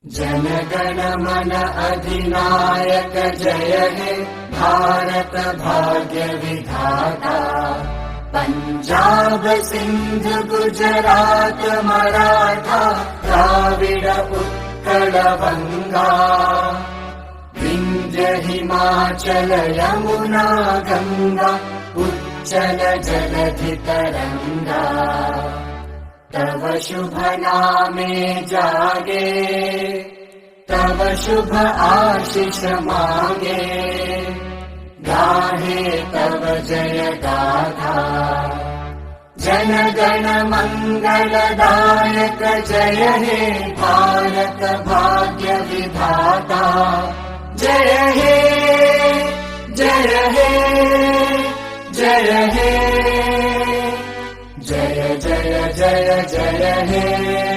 जन गण मन अधिनायक जय हे भारत भाग्य विधाता। पंजाब सिंध गुजरात मराठा द्राविड उत्कल बंगा। विंध्य हिमाचल यमुना गंगा उच्चल जलधि तरंगा। तव शुभ नामे जागे तव शुभ आशीष मांगे। गाहे तव जय गाथा जन गण मंगलदायक जय हे भारत भाग्य विधाता। जय हे जय हे जय हे जय जय जय जय हे।